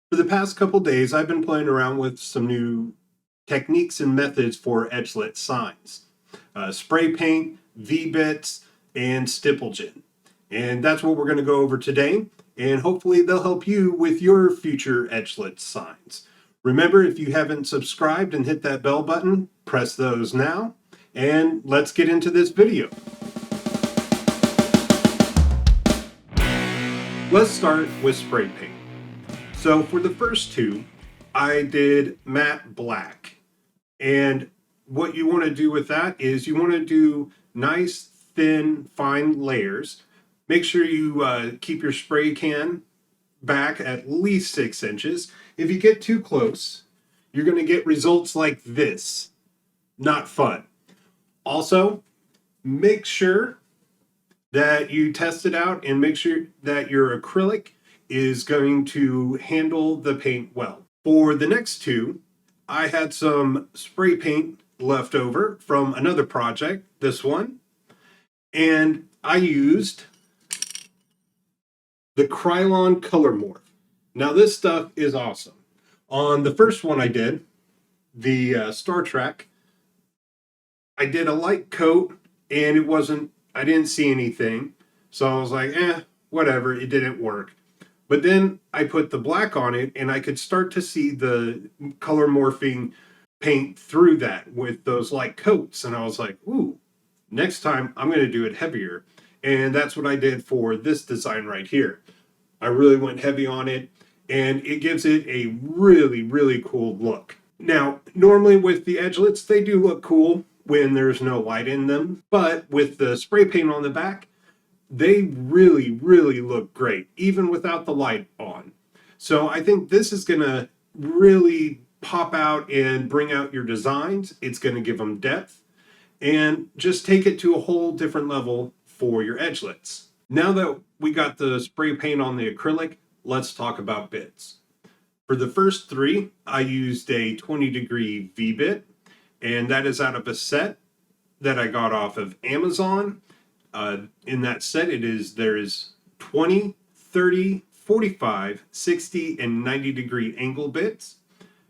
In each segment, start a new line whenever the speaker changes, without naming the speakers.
For the past couple days, I've been playing around with some new techniques and methods for edgelet signs. Spray paint, V-Bits, and Stipple Gen. And that's what we're going to go over today, and hopefully they'll help you with your future edgelet signs. Remember, if you haven't subscribed and hit that bell button, press those now, and let's get into this video. Let's start with spray paint. So for the first two, I did matte black. And what you want to do with that is you want to do nice, thin, fine layers. Make sure you keep your spray can back at least 6 inches. If you get too close, you're going to get results like this. Not fun. Also, make sure that you test it out and make sure that your acrylic is going to handle the paint well. For the next two, I had some spray paint left over from another project, this one, and I used the Krylon color morph. Now this stuff is awesome. On the first one I did, the Star Trek, I did a light coat and I didn't see anything. So I was like, whatever, it didn't work. But then I put the black on it and I could start to see the color morphing paint through that with those light coats. And I was like, ooh, next time I'm going to do it heavier. And that's what I did for this design right here. I really went heavy on it and it gives it a really, really cool look. Now, normally with the edgelets, they do look cool when there's no light in them. But with the spray paint on the back, they really, really look great, even without the light on. So I think this is going to really pop out and bring out your designs. It's going to give them depth and just take it to a whole different level for your edgelets. Now that we got the spray paint on the acrylic, let's talk about bits. For the first three, I used a 20-degree V-bit, and that is out of a set that I got off of Amazon. In that set, there is 20, 30, 45, 60, and 90-degree angle bits.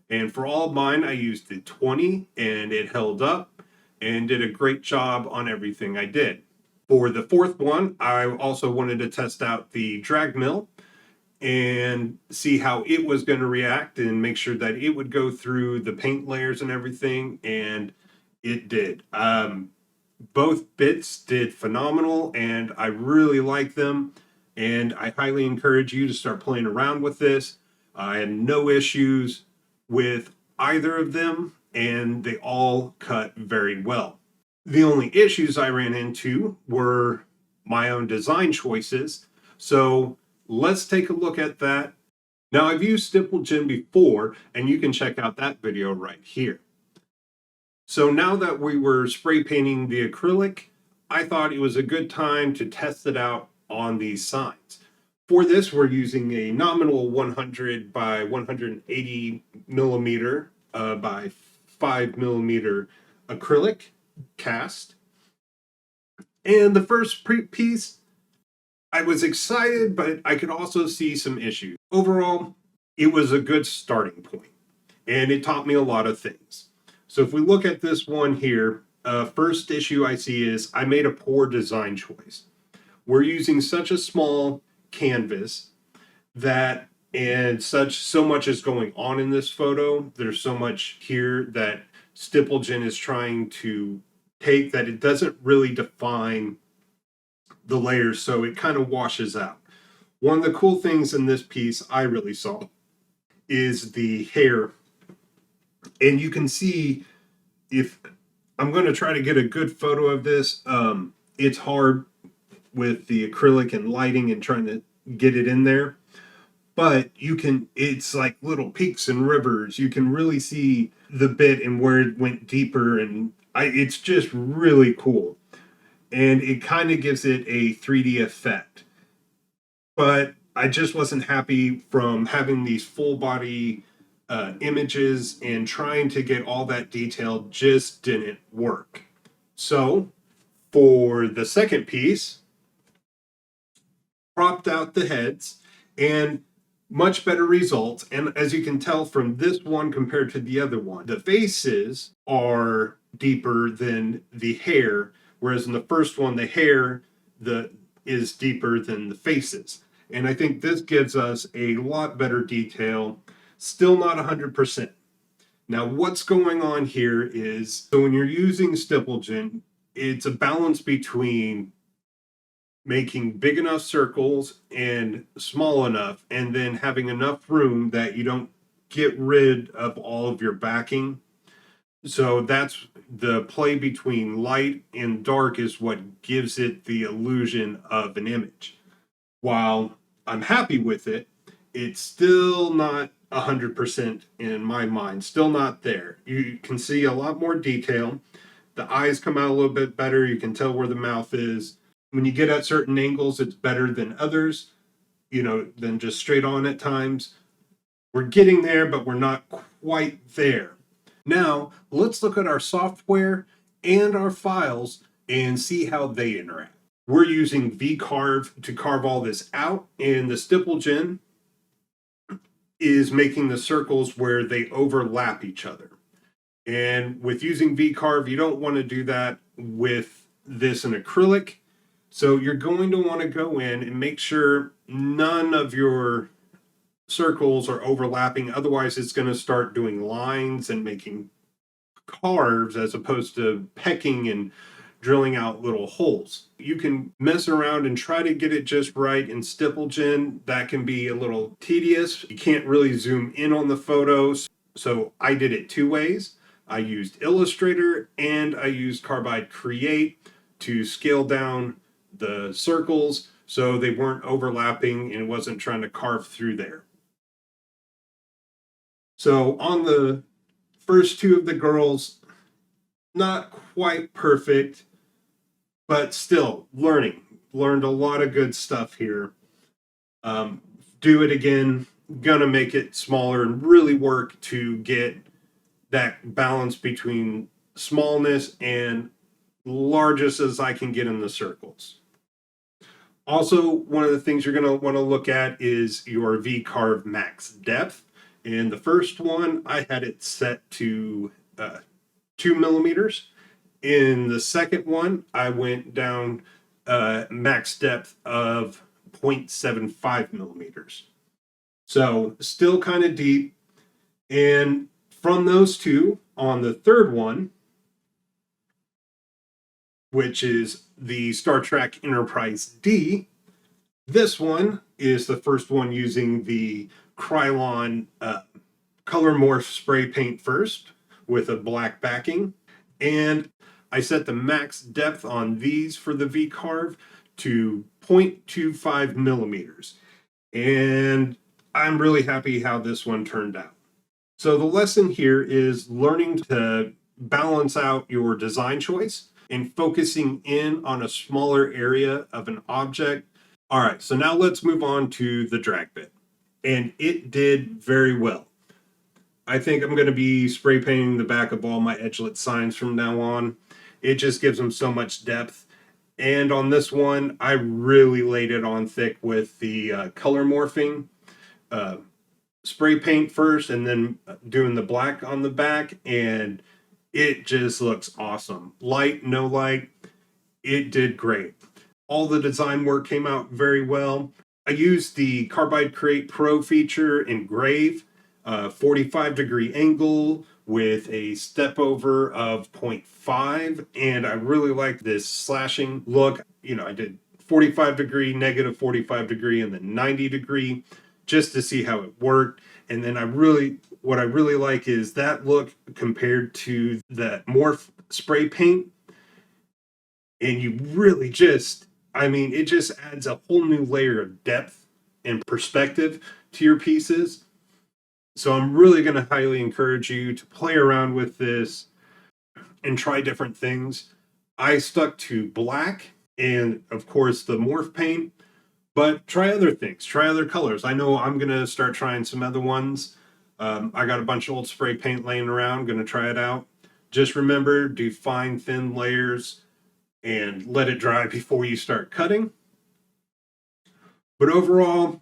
And for all of mine, I used the 20, and it held up and did a great job on everything I did. For the fourth one, I also wanted to test out the drag mill and see how it was going to react and make sure that it would go through the paint layers and everything, and it did. Both bits did phenomenal and I really like them, and I highly encourage you to start playing around with this. I had no issues with either of them and they all cut very well. The only issues I ran into were my own design choices, so let's take a look at that. Now, I've used Stipple Gen before and you can check out that video right here. So now that we were spray painting the acrylic, I thought it was a good time to test it out on these signs. For this, we're using a nominal 100 by 180 millimeter by 5 millimeter acrylic cast. And the first piece, I was excited, but I could also see some issues. Overall, it was a good starting point, and it taught me a lot of things. So if we look at this one here, first issue I see is I made a poor design choice. We're using such a small canvas that, and so much is going on in this photo. There's so much here that Stipple Gen is trying to take that it doesn't really define the layers, so it kind of washes out. One of the cool things in this piece I really saw is the hair. And you can see, if I'm going to try to get a good photo of this, it's hard with the acrylic and lighting and trying to get it in there. But it's like little peaks and rivers. You can really see the bit and where it went deeper, and it's just really cool. And it kind of gives it a 3D effect. But I just wasn't happy from having these full body images, and trying to get all that detail just didn't work. So for the second piece, cropped out the heads, and much better results. And as you can tell from this one compared to the other one, the faces are deeper than the hair, whereas in the first one, the hair is deeper than the faces. And I think this gives us a lot better detail, still not 100%. Now, what's going on here is, so when you're using STIPPLEGEN, it's a balance between making big enough circles and small enough, and then having enough room that you don't get rid of all of your backing. So that's the play between light and dark is what gives it the illusion of an image. While I'm happy with it, it's still not 100% in my mind, still not there. You can see a lot more detail. The eyes come out a little bit better. You can tell where the mouth is. When you get at certain angles, it's better than others, than just straight on at times. We're getting there, but we're not quite there. Now, let's look at our software and our files and see how they interact. We're using V-Carve to carve all this out, and the STIPPLEGEN is making the circles where they overlap each other. And with using V-Carve, you don't want to do that with this in acrylic. So you're going to want to go in and make sure none of your circles are overlapping. Otherwise, it's going to start doing lines and making carves as opposed to pecking and drilling out little holes. You can mess around and try to get it just right in STIPPLEGEN. That can be a little tedious. You can't really zoom in on the photos. So I did it two ways. I used Illustrator and I used Carbide Create to scale down the circles so they weren't overlapping and wasn't trying to carve through there. So on the first two of the girls, not quite perfect, but still learned a lot of good stuff here. Do it again, gonna make it smaller and really work to get that balance between smallness and largest as I can get in the circles. Also, one of the things you're going to want to look at is your V-Carve Max Depth. In the first one, I had it set to 2 millimeters. In the second one, I went down max depth of 0.75 millimeters. So still kind of deep. And from those two, on the third one, which is the Star Trek Enterprise D. This one is the first one using the Krylon color morph spray paint first with a black backing. And I set the max depth on these for the V-Carve to 0.25 millimeters. And I'm really happy how this one turned out. So the lesson here is learning to balance out your design choice and focusing in on a smaller area of an object. All right, so now let's move on to the drag bit. And it did very well. I think I'm going to be spray painting the back of all my edgelet signs from now on. It just gives them so much depth. And on this one, I really laid it on thick with the color morphing. Spray paint first and then doing the black on the back, and it just looks awesome. Light, no light, it did great. All the design work came out very well. I used the Carbide Create Pro feature ENGRAVE, 45-degree angle with a step over of 0.5, and I really like this slashing look. I did 45 degree, negative 45 degree, and then 90 degree just to see how it worked. And then what I really like is that look compared to the Morph spray paint. And you really it just adds a whole new layer of depth and perspective to your pieces. So I'm really going to highly encourage you to play around with this and try different things. I stuck to black and, of course, the Morph paint, but try other things, try other colors. I know I'm going to start trying some other ones. I got a bunch of old spray paint laying around, going to try it out. Just remember, do fine, thin layers and let it dry before you start cutting. But overall,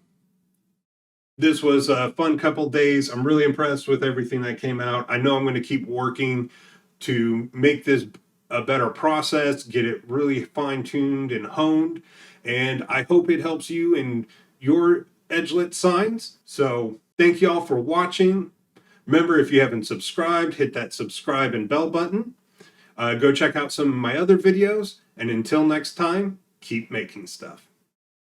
This was a fun couple days. I'm really impressed with everything that came out. I know I'm going to keep working to make this a better process, get it really fine-tuned and honed, and I hope it helps you in your edgelet signs. So thank you all for watching. Remember, if you haven't subscribed, hit that subscribe and bell button. Go check out some of my other videos, and until next time, keep making stuff.